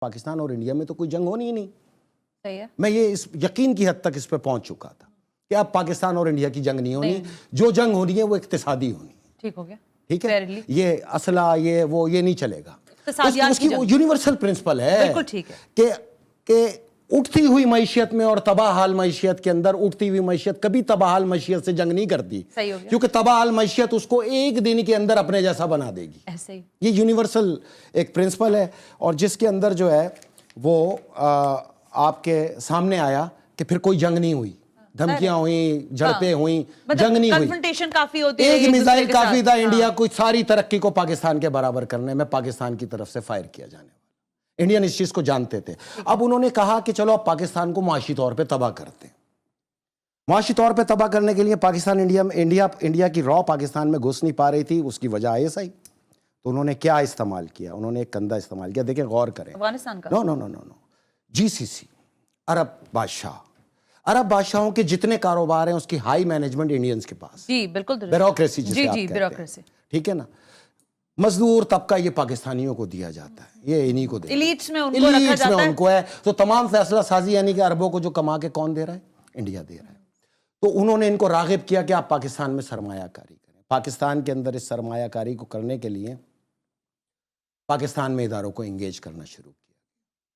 पाकिस्तान और इंडिया में तो कोई जंग होनी ही नहीं। सही है। मैं ये इस यकीन की हद तक इस पे पहुंच चुका था कि अब पाकिस्तान और इंडिया की जंग नहीं होनी, जो जंग होनी है वो इक्तिसादी होनी। ठीक हो गया, ठीक है, ये असला ये वो ये नहीं चलेगा। उसकी वो यूनिवर्सल प्रिंसिपल है। बिल्कुल ठीक है कि उठती हुई मैशियत में और तबाहाल मैशियत के अंदर उठती हुई मैशियत कभी तबाहाल मैशियत से जंग नहीं करती। सही हो गया। क्योंकि तबाहाल मैशियत उसको एक दिन के अंदर अपने जैसा बना देगी। ऐसे ही ये यूनिवर्सल एक प्रिंसिपल है और जिसके अंदर जो है वो आपके सामने आया कि फिर कोई जंग नहीं हुई, धमकियां हुई, झड़पें हुई, जंग नहीं हुई, कन्फ्रंटेशन काफी होती है, एक मिसाइल काफी था इंडिया को सारी तरक्की को पाकिस्तान के बराबर करने में पाकिस्तान की तरफ से फायर किया जाने वाला। इंडियन इस चीज को जानते थे। अब उन्होंने कहा कि चलो अब पाकिस्तान को मुआशी तौर पे तबाह करते हैं। मुआशी तौर पे तबाह करने के लिए पाकिस्तान इंडिया की रॉ पाकिस्तान में घुस नहीं पा रही थी। उसकी वजह ISI। तो उन्होंने क्या इस्तेमाल किया? उन्होंने एक कंधा इस्तेमाल किया। देखिए गौर करें, अफगानिस्तान का नो GCC, अरब बादशाहों के जितने कारोबार हैं उसकी हाई मैनेजमेंट इंडियंस के पास। जी बिल्कुल, ब्यूरोक्रेसी जिसे आप कहते हैं। ब्यूरोक्रेसी, ठीक है ना। मजदूर तबका ये पाकिस्तानियों को दिया जाता है, ये इन्हीं को दे, एलीट्स में उनको रखा जाता है। उनको है। तो तमाम फैसला साजी यानी कि अरबों को जो कमा के कौन दे रहा है? इंडिया दे रहा है। तो उन्होंने इनको रागिब किया कि आप पाकिस्तान में सरमायाकारी करें। पाकिस्तान के अंदर इस सरमायाकारी को करने के लिए पाकिस्तान में इदारों को इंगेज करना शुरू किया।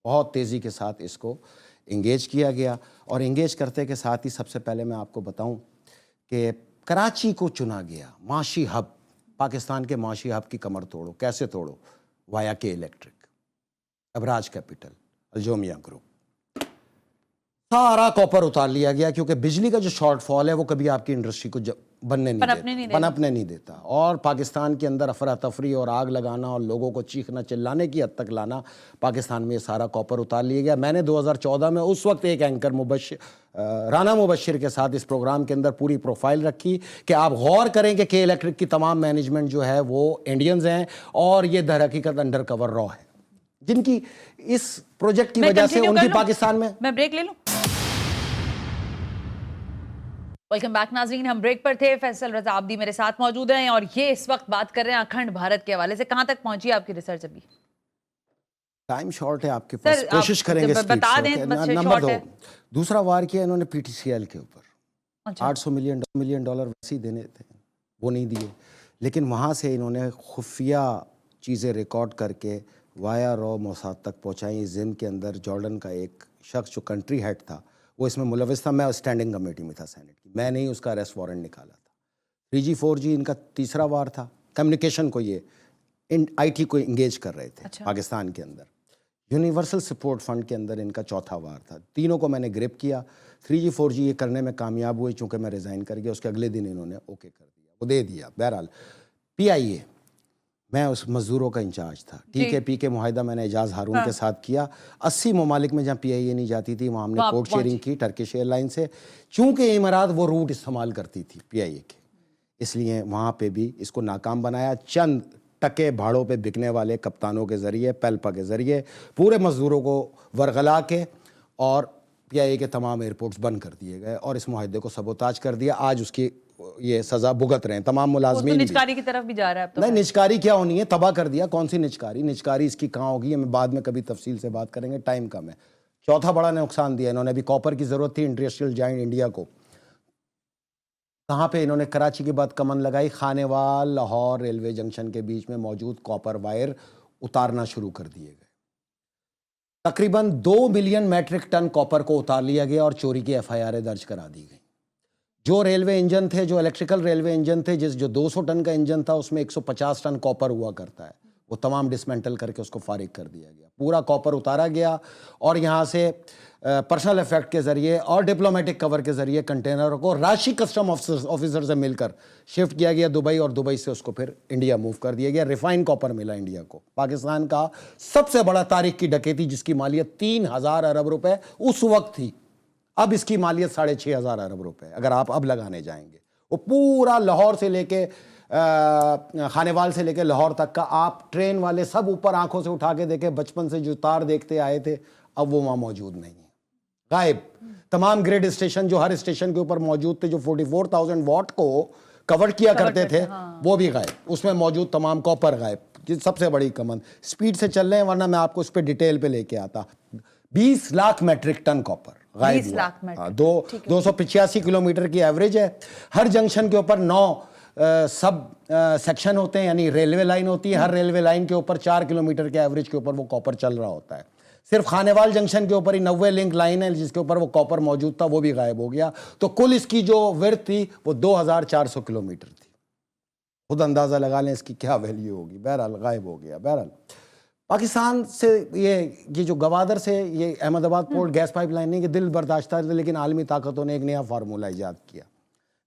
बहुत तेज़ी के साथ इसको इंगेज किया गया और इंगेज करते के साथ ही सबसे पहले मैं आपको बताऊं कि कराची को चुना गया माशी हब। पाकिस्तान के माशी हब की कमर तोड़ो। कैसे तोड़ो? वाया के इलेक्ट्रिक, अबराज कैपिटल, अल्जोमिया ग्रुप, सारा कॉपर उतार लिया गया क्योंकि बिजली का जो शॉर्टफॉल है वो कभी आपकी इंडस्ट्री को पनपने नहीं देता। और पाकिस्तान के अंदर अफरा तफरी और आग लगाना और लोगों को चीखना चिल्लाने की हद तक लाना, पाकिस्तान में ये सारा कॉपर उतार लिया गया। मैंने 2014 में उस वक्त एक एंकर राना मुबशिर के साथ इस प्रोग्राम के अंदर पूरी प्रोफाइल रखी कि आप गौर करें कि इलेक्ट्रिक की तमाम मैनेजमेंट जो है वो इंडियंस हैं और ये दर हकीकत अंडर कवर रॉ है, जिनकी इस प्रोजेक्ट की वजह से उनकी पाकिस्तान में। मैं ब्रेक ले लूं? वेलकम बैक नाज़रीन, हम ब्रेक पर थे। फैसल रजा आब्दी मेरे साथ मौजूद हैं और ये इस वक्त बात कर रहे हैं अखंड भारत के हवाले से। कहां तक पहुंची आपकी रिसर्च? अभी टाइम शॉर्ट है आपके पास, कोशिश करेंगे बता दें। नंबर 2, दूसरा वार किया इन्होंने PTCL के ऊपर। 800 मिलियन डॉलर वैसे ही देने थे, वो नहीं दिए। लेकिन वहाँ से इन्होंने खुफिया चीज़ें रिकॉर्ड करके वाया रॉ मोसाद तक पहुँचाई। जिंद के अंदर जॉर्डन का एक शख्स जो कंट्री हेड था वो इसमें मुलविस था। मैं स्टैंडिंग कमेटी में था सेनेट की, मैं नहीं उसका अरेस्ट वारंट निकाला था। 3G 4G इनका तीसरा वार था। कम्युनिकेशन को ये IT को इंगेज कर रहे थे पाकिस्तान के अंदर। यूनिवर्सल सपोर्ट फंड के अंदर इनका चौथा वार था। तीनों को मैंने ग्रिप किया। 3G 4G ये करने में कामयाब हुए, चूँकि मैं रिज़ाइन कर गया। उसके अगले दिन इन्होंने ओके कर दिया, वो दे दिया। बहरहाल PIA, मैं उस मजदूरों का इंचार्ज था। TKP के मुआहिदा मैंने एजाज हारून के साथ किया। 80 ममालिक में जहाँ PIA नहीं जाती थी वहाँ हमने कोड शेयरिंग की टर्किश एयरलाइन से। चूँकि इमारात वो रूट इस्तेमाल करती थी PIA के, इसलिए वहाँ पे भी इसको नाकाम बनाया। चंद टके भाड़ों पे बिकने वाले कप्तानों के ज़रिए, पेल्पा के ज़रिए पूरे मजदूरों को वरगला के और PIA के तमाम एयरपोर्ट्स बंद कर दिए गए और इस मुआहदे को सबोताज कर दिया। आज उसकी ये सज़ा भुगत रहे हैं तमाम मुलाजमीन। निजकारी की तरफ भी जा रहा है अब तो। नहीं, निजकारी क्या होनी है, तबाह कर दिया। कौन सी निजकारी इसकी कहाँ होगी, हमें बाद में कभी तफसील से बात करेंगे, टाइम कम है। चौथा बड़ा नुकसान दिया इन्होंने। अभी कॉपर की ज़रूरत थी इंडस्ट्रियल जाइंट इंडिया को, कहाँ पे इन्होंने कराची के बाद कमन लगाई। खानेवाल लाहौर रेलवे जंक्शन के बीच में मौजूद कॉपर वायर उतारना शुरू कर दिए गए। तकरीबन 2 मिलियन मैट्रिक टन कॉपर को उतार लिया गया और चोरी की FIR दर्ज करा दी गई। जो रेलवे इंजन थे, जो इलेक्ट्रिकल रेलवे इंजन थे, जो 200 टन का इंजन था उसमें 150 टन कॉपर हुआ करता है, वो तमाम डिसमेंटल करके उसको फारिग कर दिया गया। पूरा कॉपर उतारा गया और यहाँ से पर्सनल इफेक्ट के ज़रिए और डिप्लोमेटिक कवर के ज़रिए कंटेनरों को राशि कस्टम ऑफिसर से मिलकर शिफ्ट किया गया दुबई और दुबई से उसको फिर इंडिया मूव कर दिया गया। रिफाइन कॉपर मिला इंडिया को। पाकिस्तान का सबसे बड़ा तारीख की डकैती जिसकी मालियत 3000 अरब रुपए उस वक्त थी, अब इसकी मालियत 6500 अरब रुपए अगर आप अब लगाने जाएंगे। वो पूरा लाहौर से लेके खानेवाल से लेके लाहौर तक का आप ट्रेन वाले सब ऊपर आंखों से उठा के देखे। बचपन से जो तार देखते आए थे अब वो वहाँ मौजूद नहीं है, गायब। तमाम ग्रिड स्टेशन जो हर स्टेशन के ऊपर मौजूद थे, जो 44,000 वाट को कवर किया करते थे, वो भी गायब। उसमें मौजूद तमाम कॉपर गायब। سب سے بڑی کمند اسپیڈ سے چل رہے ہیں، ورنہ میں آپ کو اس پہ ڈیٹیل پہ لے کے آتا. 20 لاکھ میٹرک ٹن کاپر غائب 20 ہوا. لاکھ میٹرک. 285 کلومیٹر کی ایوریج ہے. ہر جنکشن کے اوپر 9 سب سیکشن ہوتے ہیں، یعنی ریلوے لائن ہوتی ہے. ہر ریلوے لائن کے اوپر 4 کلومیٹر کے ایوریج کے اوپر وہ کاپر چل رہا ہوتا ہے. صرف خانیوال جنکشن کے اوپر ہی 90 لنک لائن ہے جس کے اوپر وہ کاپر موجود تھا، وہ بھی غائب ہو گیا. تو کل اس کی جو ورتھ تھی وہ 2400 کلومیٹر تھی. خود اندازہ لگا لیں اس کی کیا ویلیو ہوگی. بہرحال غائب ہو گیا. بہرحال پاکستان سے یہ جو گوادر سے یہ احمد آباد پورٹ گیس پائپ لائن نہیں کہ دل برداشتہ تھا، لیکن عالمی طاقتوں نے ایک نیا فارمولہ ایجاد کیا.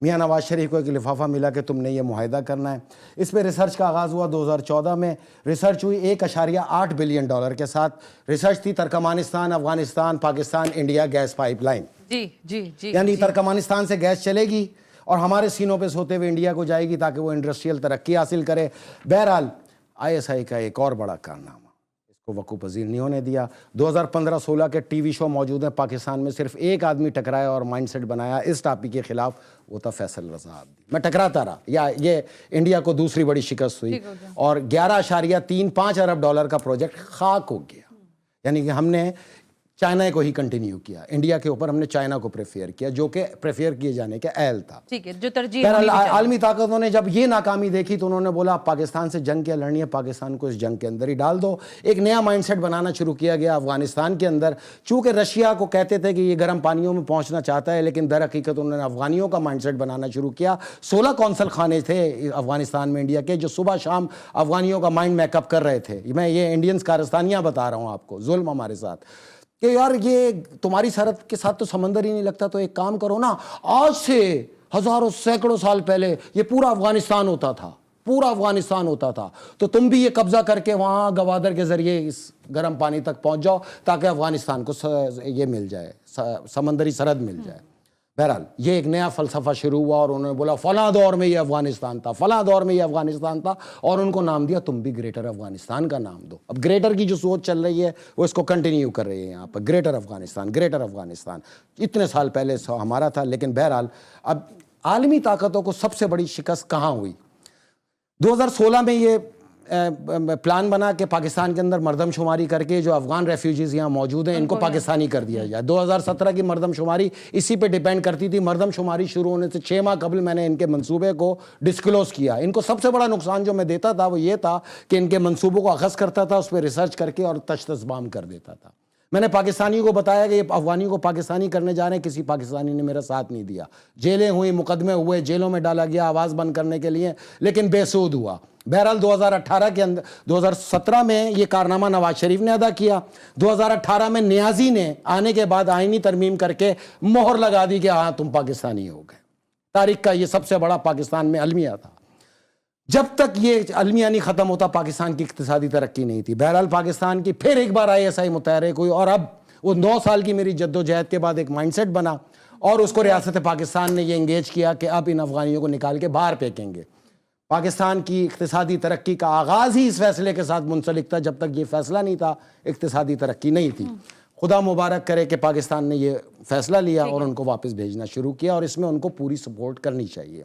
میاں نواز شریف کو ایک لفافہ ملا کہ تم نے یہ معاہدہ کرنا ہے. اس پہ ریسرچ کا آغاز ہوا 2014 میں. ریسرچ ہوئی $1.8 بلین کے ساتھ. ریسرچ تھی Turkmenistan, Afghanistan, Pakistan, India gas pipeline. جی یعنی ترکمانستان سے گیس چلے گی اور ہمارے سینوں پہ سوتے ہوئے انڈیا کو جائے گی تاکہ وہ انڈسٹریل ترقی حاصل کرے. بہرحال ISI کا ایک اور بڑا کارنامہ کو وقوع پذیر نہیں ہونے دیا. 2015-16 کے ٹی وی شو موجود ہیں پاکستان میں. صرف ایک آدمی ٹکرایا اور مائنڈ سیٹ بنایا اس ٹاپک کے خلاف، وہ تھا فیصل رضا عابدی. میں ٹکراتا رہا، یا یہ انڈیا کو دوسری بڑی شکست ہوئی اور $11.35 ارب کا پروجیکٹ خاک ہو گیا. یعنی کہ ہم نے چائنا کو ہی کنٹینیو کیا، انڈیا کے اوپر ہم نے چائنا کو پریفیئر کیا جو کہ پریفیئر کیے جانے کے اہل تھا. ٹھیک ہے، جو ترجیح بہرحال عالمی طاقتوں نے جب یہ ناکامی دیکھی تو انہوں نے بولا پاکستان سے جنگ کیا لڑنی ہے، پاکستان کو اس جنگ کے اندر ہی ڈال دو. ایک نیا مائنڈ سیٹ بنانا شروع کیا گیا افغانستان کے اندر. چونکہ رشیا کو کہتے تھے کہ یہ گرم پانیوں میں پہنچنا چاہتا ہے، لیکن در حقیقت انہوں نے افغانیوں کا مائنڈ سیٹ بنانا شروع کیا. 16 کونسل خانے تھے افغانستان میں انڈیا کے جو صبح شام افغانیوں کا مائنڈ میک اپ کر رہے تھے. میں یہ انڈینز کارستانیاں بتا رہا ہوں آپ کو، ظلم ہمارے ساتھ کہ یار یہ تمہاری سرحد کے ساتھ تو سمندر ہی نہیں لگتا، تو ایک کام کرو نا، آج سے ہزاروں سینکڑوں سال پہلے یہ پورا افغانستان ہوتا تھا، پورا افغانستان ہوتا تھا، تو تم بھی یہ قبضہ کر کے وہاں گوادر کے ذریعے اس گرم پانی تک پہنچ جاؤ تاکہ افغانستان کو یہ مل جائے، سمندری سرحد مل جائے. بہرحال یہ ایک نیا فلسفہ شروع ہوا اور انہوں نے بولا فلاں دور میں یہ افغانستان تھا، فلاں دور میں یہ افغانستان تھا، اور ان کو نام دیا تم بھی گریٹر افغانستان کا نام دو. اب گریٹر کی جو سوچ چل رہی ہے وہ اس کو کنٹینیو کر رہی ہے یہاں پر، گریٹر افغانستان، گریٹر افغانستان. اتنے سال پہلے ہمارا تھا، لیکن بہرحال اب عالمی طاقتوں کو سب سے بڑی شکست کہاں ہوئی؟ 2016 میں یہ پلان بنا کہ پاکستان کے اندر مردم شماری کر کے جو افغان ریفیوجیز یہاں موجود ہیں ان کو پاکستانی کر دیا جائے. 2017 کی مردم شماری اسی پہ ڈیپینڈ کرتی تھی. مردم شماری شروع ہونے سے 6 ماہ قبل میں نے ان کے منصوبے کو ڈسکلوز کیا. ان کو سب سے بڑا نقصان جو میں دیتا تھا وہ یہ تھا کہ ان کے منصوبوں کو اخذ کرتا تھا، اس پہ ریسرچ کر کے اور تشتزبام کر دیتا تھا. میں نے پاکستانیوں کو بتایا کہ یہ افغانیوں کو پاکستانی کرنے جا رہے ہیں، کسی پاکستانی نے میرا ساتھ نہیں دیا. جیلیں ہوئی، مقدمے ہوئے، جیلوں میں ڈالا گیا آواز بند کرنے کے لیے، لیکن بے سود ہوا. بہرحال 2018 کے اندر 2017 میں یہ کارنامہ نواز شریف نے ادا کیا. 2018 میں نیازی نے آنے کے بعد آئینی ترمیم کر کے مہر لگا دی کہ ہاں تم پاکستانی ہو گئے. تاریخ کا یہ سب سے بڑا پاکستان میں المیہ تھا. جب تک یہ المیہ نہیں ختم ہوتا پاکستان کی اقتصادی ترقی نہیں تھی. بہرحال پاکستان کی پھر ایک بار ISI متحرک ہوئی اور اب وہ 9 سال کی میری جد و جہد کے بعد ایک مائنڈ سیٹ بنا اور اس کو ریاست پاکستان نے یہ انگیج کیا کہ اب ان افغانیوں کو نکال کے باہر پھینکیں گے. پاکستان کی اقتصادی ترقی کا آغاز ہی اس فیصلے کے ساتھ منسلک تھا. جب تک یہ فیصلہ نہیں تھا اقتصادی ترقی نہیں تھی. خدا مبارک کرے کہ پاکستان نے یہ فیصلہ لیا اور ان کو واپس بھیجنا شروع کیا، اور اس میں ان کو پوری سپورٹ کرنی چاہیے.